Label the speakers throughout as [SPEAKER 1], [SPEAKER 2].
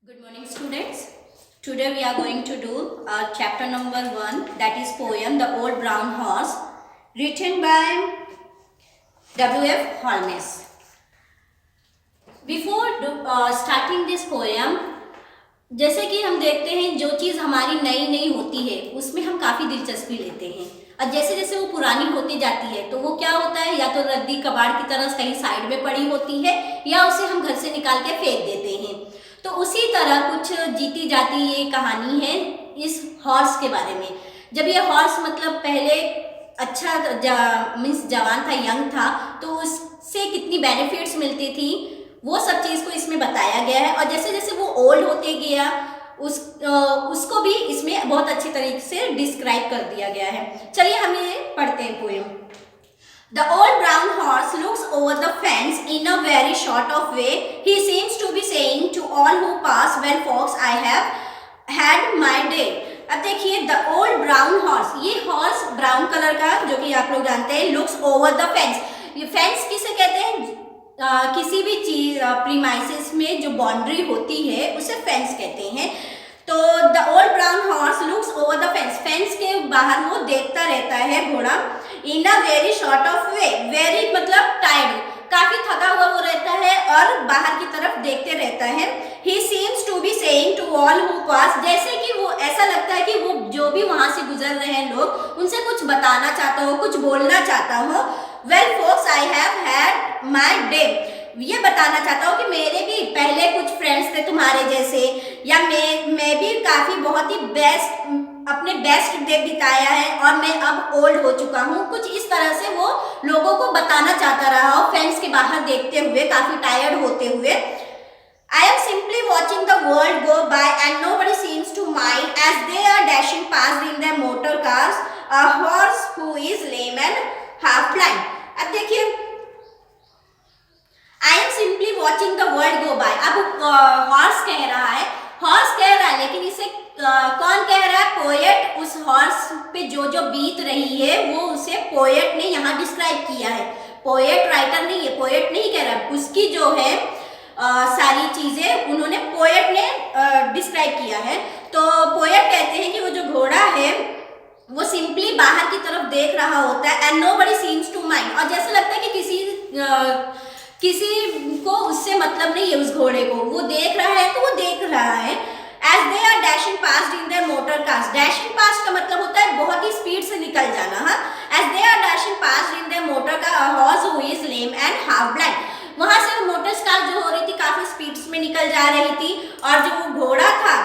[SPEAKER 1] Good morning, students. Today we are going to do chapter number 1, that is poem The Old Brown Horse, written by W.F. Holmes. Before starting this poem, जैसे कि हम देखते हैं जो चीज़ हमारी नई नई होती है उसमें हम काफ़ी दिलचस्पी लेते हैं और जैसे जैसे वो पुरानी होती जाती है तो वो क्या होता है, या तो रद्दी कबाड़ की तरह कहीं साइड में पड़ी होती है या उसे हम घर से निकाल के फेंक देते हैं। तो उसी तरह कुछ जीती जाती ये कहानी है इस हॉर्स के बारे में। जब ये हॉर्स मतलब पहले अच्छा मीन्स जवान था, यंग था, तो उससे कितनी बेनिफिट्स मिलती थी वो सब चीज़ को इसमें बताया गया है। और जैसे जैसे वो ओल्ड होते गया उसको भी इसमें बहुत अच्छी तरीके से डिस्क्राइब कर दिया गया है। चलिए हम ये पढ़ते हैं poem. The old brown horse looks over the fence in a very sort of way. He seems to be saying to all who pass, "Well, folks, I have had my day." अब देखिए, the old brown horse, ये horse brown colour का जो कि आप लोग जानते हैं, looks over the fence. ये फेंस किसे कहते हैं? किसी भी चीज प्रीमाइसेस में जो बाउंड्री होती है उसे फेंस कहते हैं। तो the old brown horse looks over the fence, fence के बाहर वो देखता रहता है घोड़ा। In a very short of way, very मतलब टायर्ड, काफी थका हुआ वो रहता है और बाहर की तरफ देखते रहता है। He seems to be saying to all who pass, जैसे कि वो ऐसा लगता है कि वो जो भी वहां से गुजर रहे हैं लोग उनसे कुछ बताना चाहता हो, कुछ बोलना चाहता हो। Well folks, I have had my day, ये बताना चाहता हूँ कि मेरे भी पहले कुछ फ्रेंड्स थे तुम्हारे जैसे, या मैं भी काफ़ी बहुत ही अपने बेस्ट डे बिताया है और मैं अब ओल्ड हो चुका हूँ। कुछ इस तरह से वो लोगों को बताना चाहता रहा हो फ्रेंड्स के बाहर देखते हुए, काफ़ी टायर्ड होते हुए। I am simply watching the world go by and nobody seems to mind as they are dashing past in their motor cars a horse who is lame and half blind. अब देखिए, I am simply watching the world go by, अब horse कह रहा है, लेकिन इसे कौन कह रहा है? पोएट। उस हॉर्स पे जो जो बीत रही है वो उसे पोएट ने यहाँ डिस्क्राइब किया है। पोएट राइटर नहीं है, पोएट नहीं कह रहा, उसकी जो है सारी चीजें उन्होंने पोएट ने डिस्क्राइब किया है। तो पोएट कहते हैं कि वो जो घोड़ा है वो सिंपली बाहर की तरफ देख रहा होता है, and nobody seems to mind, और जैसे लगता है कि किसी को उससे मतलब नहीं है उस घोड़े को, वो देख रहा है तो वो देख रहा है। As they are dashing past in their motor cars, dashing past का मतलब होता है बहुत ही स्पीड से निकल जाना। हाँ, as they are dashing past in their motor car horse who is lame and half blind, वहां से मोटर कार जो हो रही थी काफी स्पीड में निकल जा रही थी, और जो वो घोड़ा था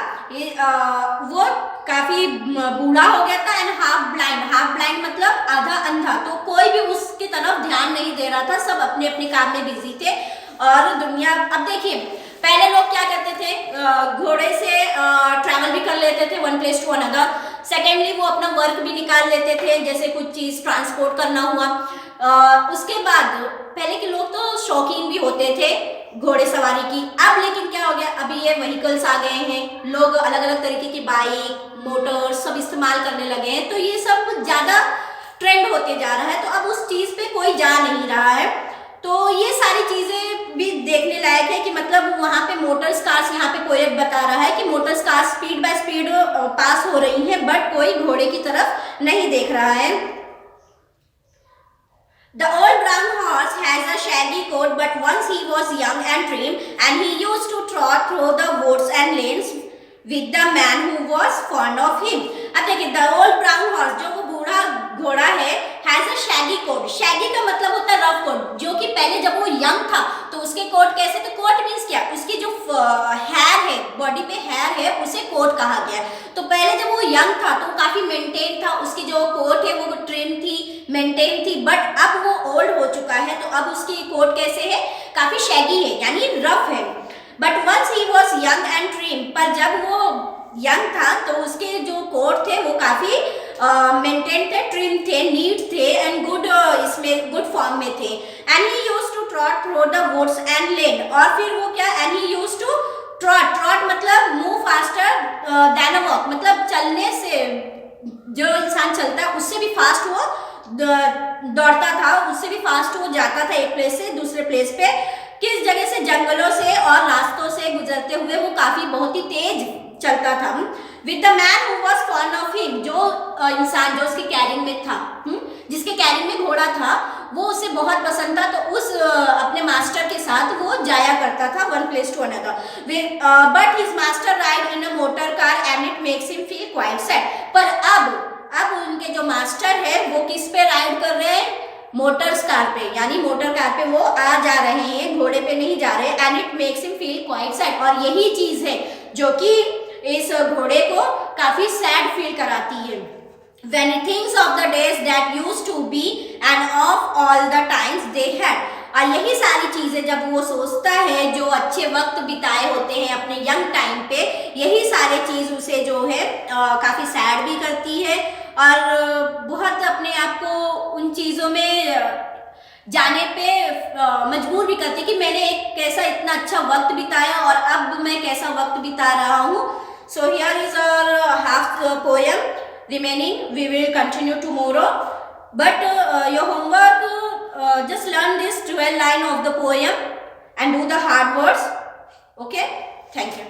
[SPEAKER 1] वो काफी बूढ़ा हो गया था, एंड हाफ ब्लाइंड मतलब आधा अंधा, तो कोई भी उसकी तरफ ध्यान नहीं दे रहा था, सब अपने अपने काम में बिजी थे। और दुनिया, अब देखिए पहले लोग क्या करते थे, घोड़े से ट्रैवल भी कर लेते थे one place to another. Secondly वो अपना वर्क भी निकाल लेते थे, जैसे कुछ चीज ट्रांसपोर्ट करना हुआ। उसके बाद पहले के लोग तो शौकीन भी होते थे घोड़े सवारी की। अब लेकिन क्या हो गया, अभी ये व्हीकल्स आ गए हैं, लोग अलग अलग तरीके की बाइक, मोटर सब इस्तेमाल करने लगे हैं, तो ये सब ज्यादा ट्रेंड होते जा रहा है, तो अब उस चीज पे कोई जा नहीं रहा है। तो ये सारी चीजें भी देखने लायक है कि मतलब वहां पे मोटर्स कार्स, यहाँ पे पोएट बता रहा है कि motors cars speed by speed pass हो रही हैं, बट कोई घोड़े की तरफ नहीं देख रहा है। The old brown horse has a shaggy coat, but once he was young and trim, and he used to trot through the woods and lanes with the man who was fond of him. अब देखिए, the old brown horse, जो वो बूढ़ा घोड़ा है, has a shaggy coat. shaggy का मतलब होता है रफ कोट, जो कि पहले जब वो यंग था तो उसके कोट कैसे थे? कोट मीन्स क्या? उसकी जो हेयर है, बॉडी पे हेयर है, उसे कोट कहा गया। तो पहले जब वो यंग था तो काफी मेंटेन था, उसकी जो कोट है वो ट्रिम थी, मेंटेन थी, बट अब वो ओल्ड हो चुका है तो अब उसकी कोट कैसे है? काफी शैगी है, यानी रफ है। But once he was young and trim, पर जब वो यंग था तो उसके जो कोट थे वो काफी मेंटेन थे, ट्रिम थे, नीट थे, एंड इसमें गुड फॉर्म में थे। And he used to trot through the woods and lane, और फिर वो क्या, and he used to trot मतलब move faster than a walk, मतलब चलने से जो इंसान चलता है उससे भी फास्ट वो दौड़ता था, उससे भी फास्ट वो जाता था एक प्लेस से दूसरे प्लेस पे। किस जगह से, जंगलों से और रास्तों से गुजरते हुए वो काफी बहुत ही तेज चलता था। With the man who was fond of him, जो इंसान जो उसके कैरिंग में था, जिसके कैरिंग में घोड़ा था, वो उसे बहुत पसंद था, तो उस अपने मास्टर के साथ वो जाया करता था one place to another. But his master ride in a motor car and it makes him feel quite sad. पर अब उनके जो मास्टर है वो किस पे राइड कर रहे हैं? मोटर्स कार पे, यानी मोटर कार पे वो आ जा रहे हैं, घोड़े पे नहीं जा रहे। And it makes him feel quite sad, और यही चीज है जो कि इस घोड़े को काफी सैड फील कराती है। When he thinks of the days that used to be and of all the times they had, और यही सारी चीजें जब वो सोचता है, जो अच्छे वक्त बिताए होते हैं अपने यंग टाइम पे, यही सारे चीज उसे जो है काफी सैड भी करती है और बहुत अपने आप को उन चीजों में जाने पे मजबूर भी करती है कि मैंने एक कैसा इतना अच्छा वक्त बिताया और अब मैं कैसा वक्त बिता रहा हूँ। So here is our half poem remaining. We will continue tomorrow, but your homework, just learn this 12 line of the poem and do the hard words. Okay, thank you.